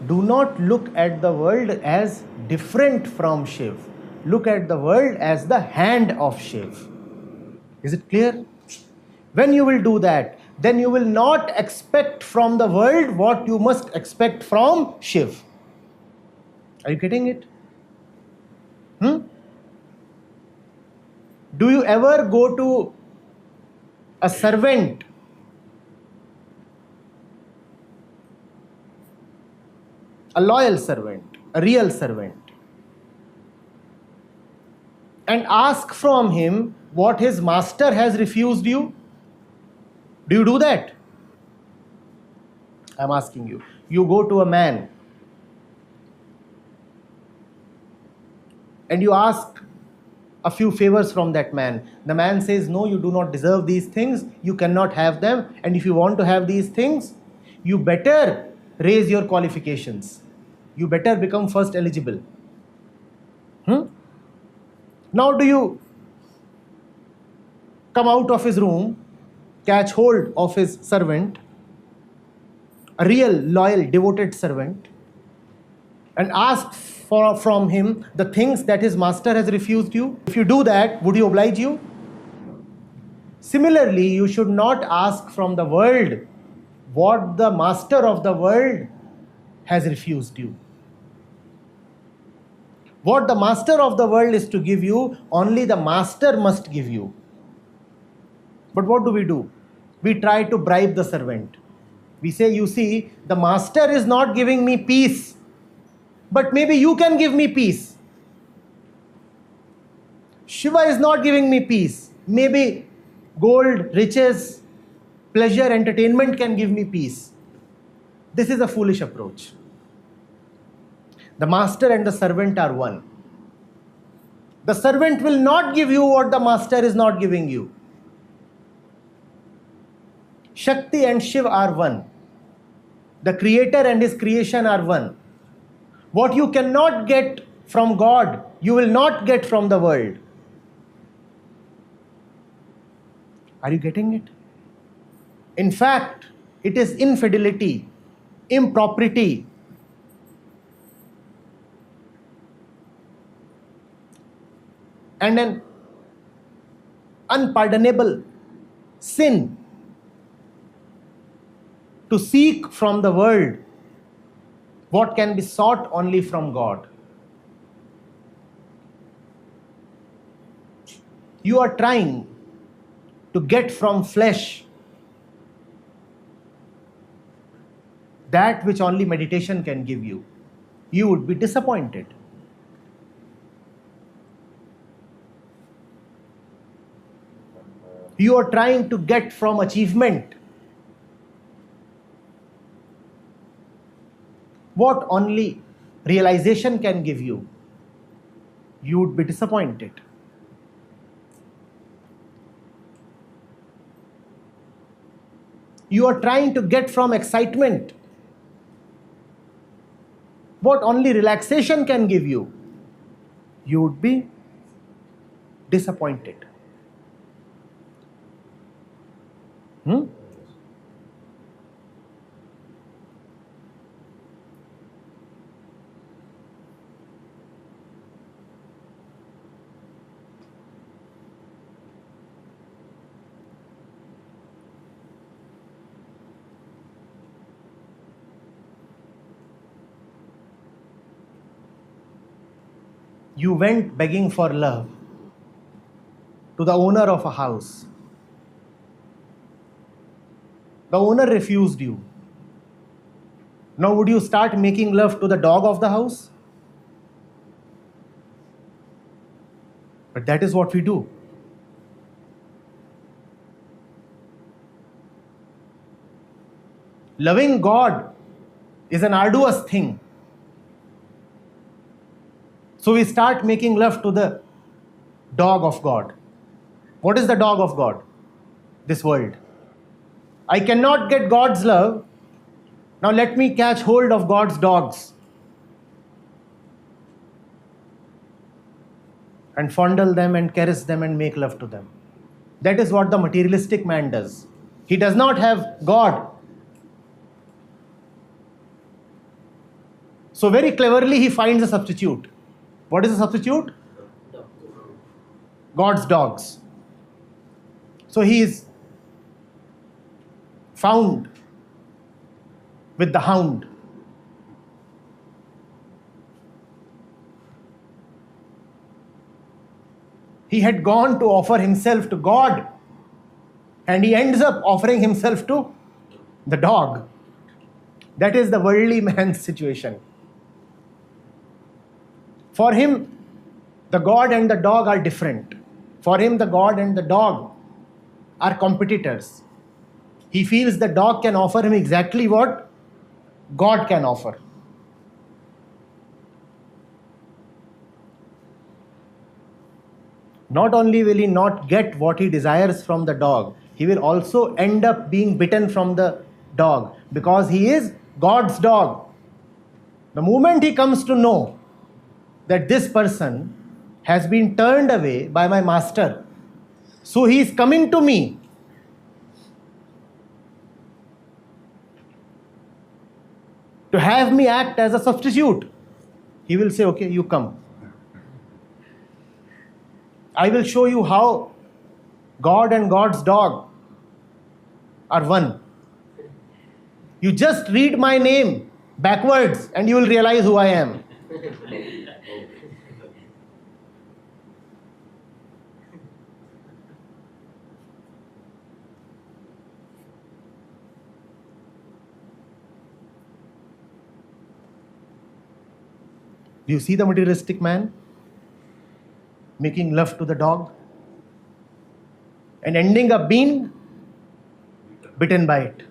Do not look at the world as different from Shiv. Look at the world as the hand of Shiv. Is it clear? When you will do that, then you will not expect from the world what you must expect from Shiv. Are you getting it? Do you ever go to a servant a loyal servant, a real servant, and ask from him what his master has refused you? Do you do that? I'm asking you. You go to a man and you ask a few favors from that man. The man says, no, you do not deserve these things, you cannot have them, and if you want to have these things, you better raise your qualifications. You better become first eligible. Now do you come out of his room, catch hold of his servant, a real, loyal, devoted servant, and ask from him the things that his master has refused you? If you do that, would he oblige you? Similarly, you should not ask from the world what the master of the world has refused you. What the master of the world is to give you, only the master must give you. But what do? We try to bribe the servant. We say, you see, the master is not giving me peace, but maybe you can give me peace. Shiva is not giving me peace. Maybe gold, riches, pleasure, entertainment can give me peace. This is a foolish approach. The master and the servant are one. The servant will not give you what the master is not giving you. Shakti and Shiv are one. The creator and his creation are one. What you cannot get from God, you will not get from the world. Are you getting it? In fact, it is infidelity, impropriety, and an unpardonable sin to seek from the world what can be sought only from God. You are trying to get from flesh that which only meditation can give you. You would be disappointed. You are trying to get from achievement what only realization can give you. You would be disappointed. You are trying to get from excitement what only relaxation can give you. You would be disappointed. You went begging for love to the owner of a house. The owner refused you. Now would you start making love to the dog of the house? But that is what we do. Loving God is an arduous thing. So we start making love to the dog of God. What is the dog of God? This world. I cannot get God's love. Now let me catch hold of God's dogs and fondle them and caress them and make love to them. That is what the materialistic man does. He does not have God. So very cleverly he finds a substitute. What is the substitute? God's dogs. So he is found with the hound. He had gone to offer himself to God, and he ends up offering himself to the dog. That is the worldly man's situation. For him, the God and the dog are different. For him, the God and the dog are competitors. He feels the dog can offer him exactly what God can offer. Not only will he not get what he desires from the dog, he will also end up being bitten from the dog because he is God's dog. The moment he comes to know that this person has been turned away by my master, so he is coming to me to have me act as a substitute, he will say, okay, you come. I will show you how God and God's dog are one. You just read my name backwards and you will realize who I am. Do you see the materialistic man making love to the dog and ending up being bitten by it?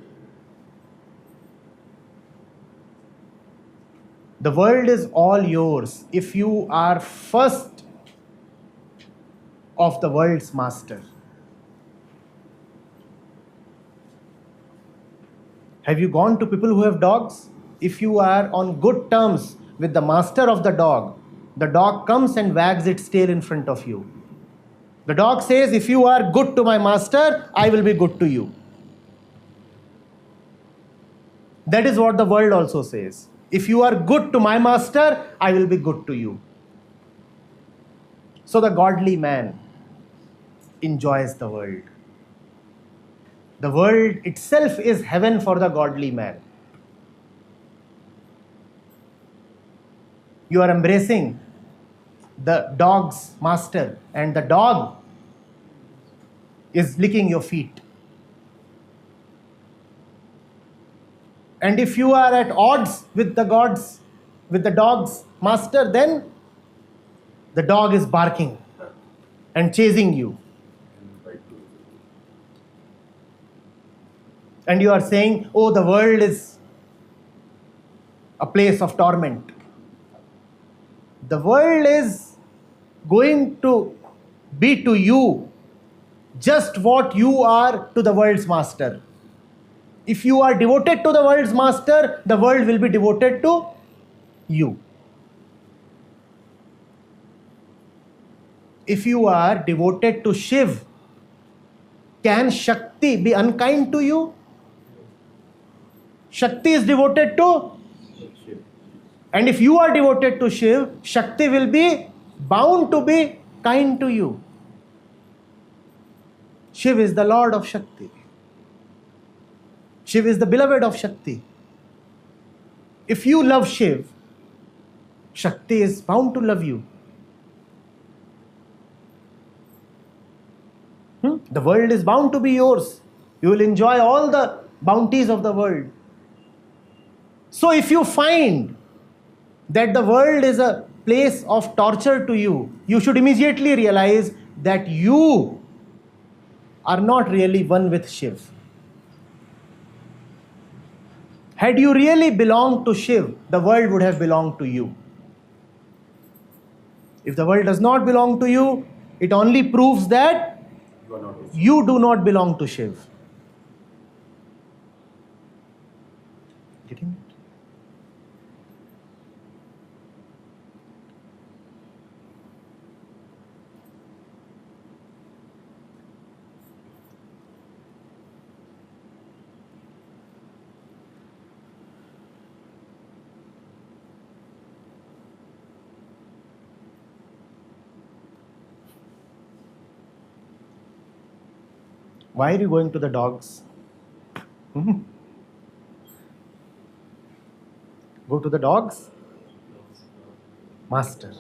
The world is all yours if you are first of the world's master. Have you gone to people who have dogs? If you are on good terms with the master of the dog comes and wags its tail in front of you. The dog says, if you are good to my master, I will be good to you. That is what the world also says. If you are good to my master, I will be good to you. So the godly man enjoys the world. The world itself is heaven for the godly man. You are embracing the dog's master, and the dog is licking your feet. And if you are at odds with the dog's master, then the dog is barking and chasing you. And you are saying, oh, the world is a place of torment. The world is going to be to you just what you are to the world's master. If you are devoted to the world's master, the world will be devoted to you. If you are devoted to Shiv, can Shakti be unkind to you? Shakti is devoted to, and if you are devoted to Shiv, Shakti will be bound to be kind to you. Shiv is the Lord of Shakti. Shiv is the beloved of Shakti. If you love Shiv, Shakti is bound to love you. The world is bound to be yours. You will enjoy all the bounties of the world. So if you find that the world is a place of torture to you, you should immediately realize that you are not really one with Shiv. Had you really belonged to Shiv, the world would have belonged to you. If the world does not belong to you, it only proves that you do not belong to Shiv. Getting it? Why are you going to the dogs? Go to the dogs? Master.